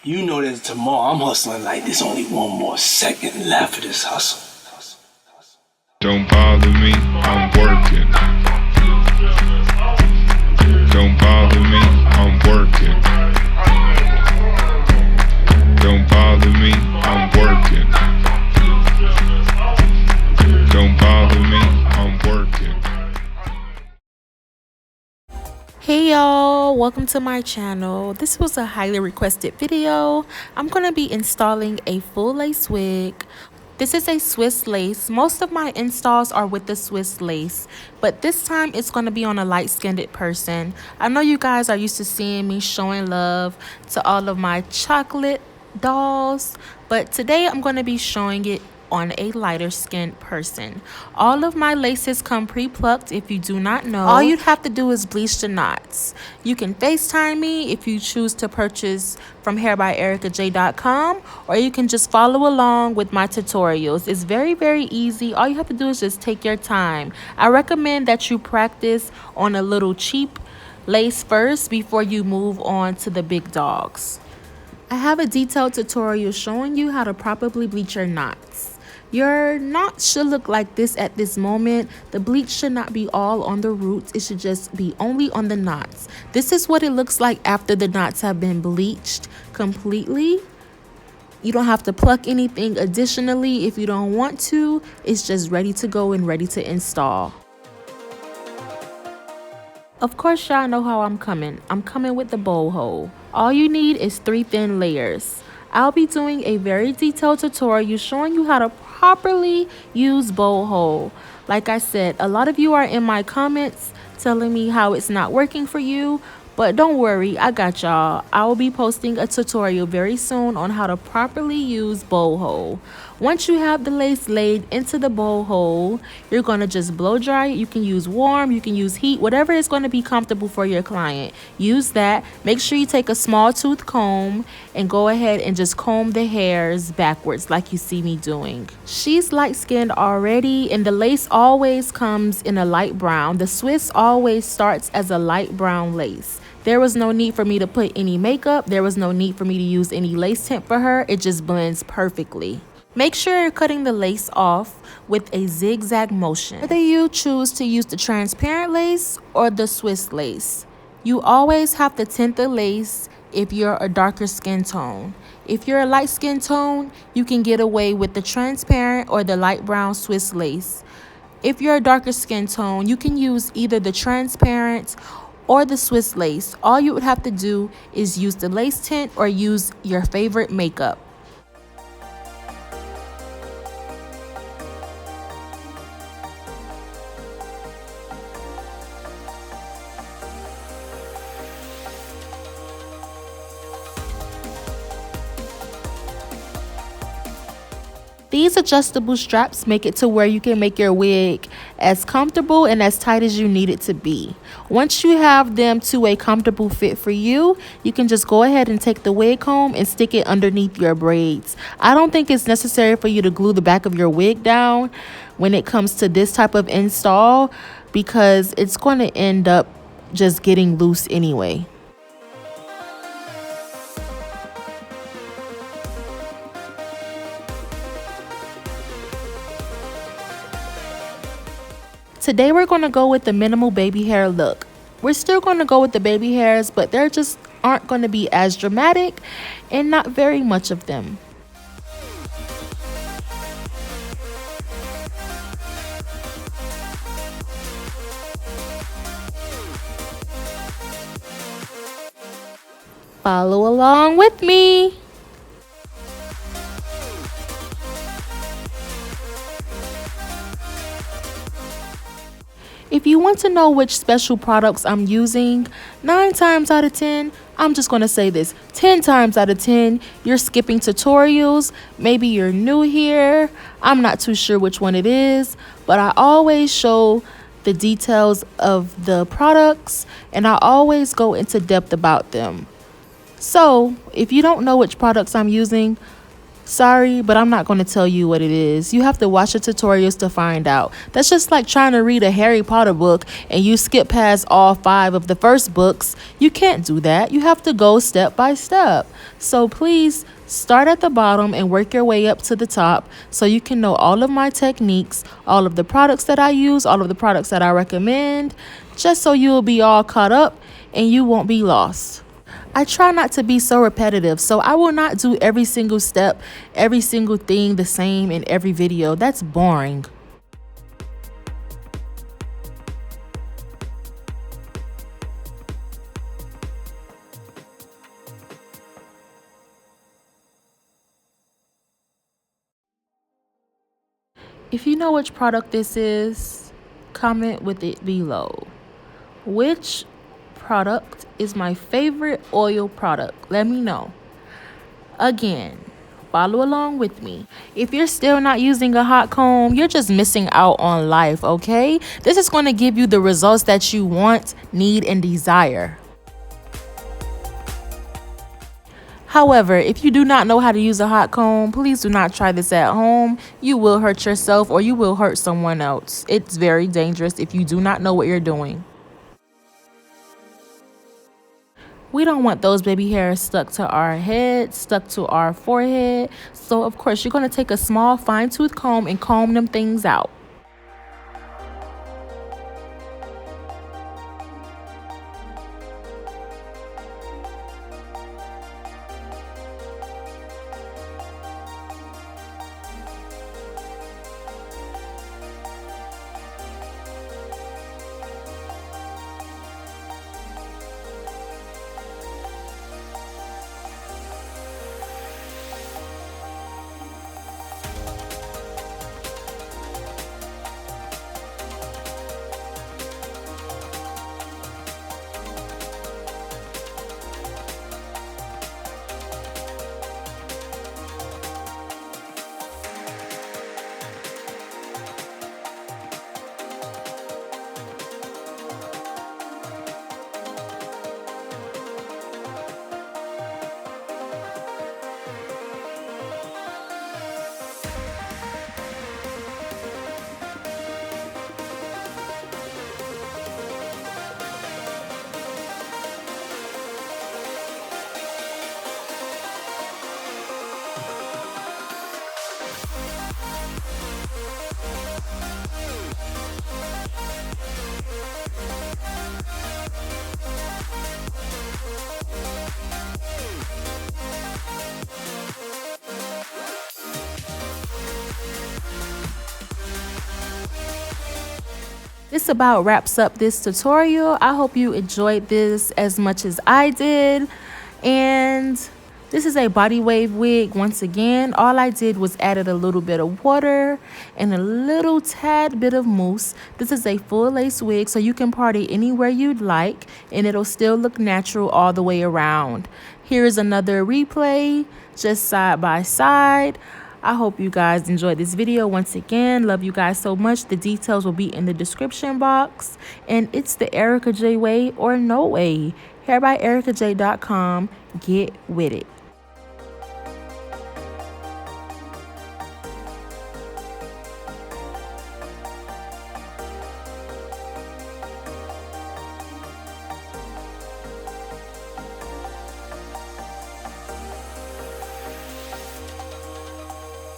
You know that tomorrow I'm hustling like there's only one more second left of this hustle. Don't bother me, I'm working. Don't bother me, I'm working. Don't bother me, I'm working. Don't bother me, I'm working. Hey y'all, welcome to my channel. This was a highly requested video. I'm going to be installing a full lace wig. This is a Swiss lace. Most of my installs are with the Swiss lace, but this time it's going to be on a light-skinned person. I know you guys are used to seeing me showing love to all of my chocolate dolls, but today I'm going to be showing it on a lighter skinned person. All of my laces come pre-plucked. If you do not know, all you'd have to do is bleach the knots. You can FaceTime me if you choose to purchase from IAmErickaJ.com, or you can just follow along with my tutorials. It's very, very easy. All you have to do is just take your time. I recommend that you practice on a little cheap lace first before you move on to the big dogs. I have a detailed tutorial showing you how to properly bleach your knots. Your knots should look like this at this moment. The bleach should not be all on the roots. It should just be only on the knots. This is what it looks like after the knots have been bleached completely. You don't have to pluck anything additionally if you don't want to. It's just ready to go and ready to install. Of course, y'all know how I'm coming. I'm coming with the bow hole. All you need is 3 thin layers. I'll be doing a very detailed tutorial showing you how to properly use bow hole. Like I said, a lot of you are in my comments telling me how it's not working for you, but don't worry, I got y'all. I will be posting a tutorial very soon on how to properly use bow hole. Once you have the lace laid into the bow hole, you're going to just blow dry it. You can use warm, you can use heat, whatever is going to be comfortable for your client. Use that. Make sure you take a small tooth comb and go ahead and just comb the hairs backwards like you see me doing. She's light skinned already, and the lace always comes in a light brown. The Swiss always starts as a light brown lace. There was no need for me to put any makeup. There was no need for me to use any lace tint for her. It just blends perfectly. Make sure you're cutting the lace off with a zigzag motion. Whether you choose to use the transparent lace or the Swiss lace, you always have to tint the lace if you're a darker skin tone. If you're a light skin tone, you can get away with the transparent or the light brown Swiss lace. If you're a darker skin tone, you can use either the transparent or the Swiss lace. All you would have to do is use the lace tint or use your favorite makeup. These adjustable straps make it to where you can make your wig as comfortable and as tight as you need it to be. Once you have them to a comfortable fit for you, you can just go ahead and take the wig comb and stick it underneath your braids. I don't think it's necessary for you to glue the back of your wig down when it comes to this type of install, because it's going to end up just getting loose anyway. Today we're going to go with the minimal baby hair look. We're still going to go with the baby hairs, but there just aren't going to be as dramatic and not very much of them. Follow along with me. If you want to know which special products I'm using, 9 times out of 10, I'm just going to say this, 10 times out of 10, you're skipping tutorials. Maybe you're new here. I'm not too sure which one it is, but I always show the details of the products and I always go into depth about them. So if you don't know which products I'm using, Sorry, but I'm not going to tell you what it is. You have to watch the tutorials to find out. That's just like trying to read a Harry Potter book and you skip past all 5 of the first books. You can't do that. You have to go step by step. So please start at the bottom and work your way up to the top so you can know all of my techniques, all of the products that I use, all of the products that I recommend, just so you'll be all caught up and you won't be lost. I try not to be so repetitive, so I will not do every single step, every single thing the same in every video. That's boring. If you know which product this is, comment with it below. Which product is my favorite oil product? Let me know. Again, follow along with me. If you're still not using a hot comb, you're just missing out on life, okay? This is going to give you the results that you want, need, and desire. However, if you do not know how to use a hot comb, please do not try this at home. You will hurt yourself or you will hurt someone else. It's very dangerous if you do not know what you're doing. We don't want those baby hairs stuck to our head, stuck to our forehead. So of course, you're going to take a small fine-tooth comb and comb them things out. This about wraps up this tutorial. I hope you enjoyed this as much as I did. And this is a body wave wig. Once again, all I did was added a little bit of water and a little tad bit of mousse. This is a full lace wig, so you can party anywhere you'd like and it'll still look natural all the way around. Here's another replay, just side by side. I hope you guys enjoyed this video. Once again, love you guys so much. The details will be in the description box. And it's the Erica J way or no way. Hair by IAmErickaJ.com. Get with it.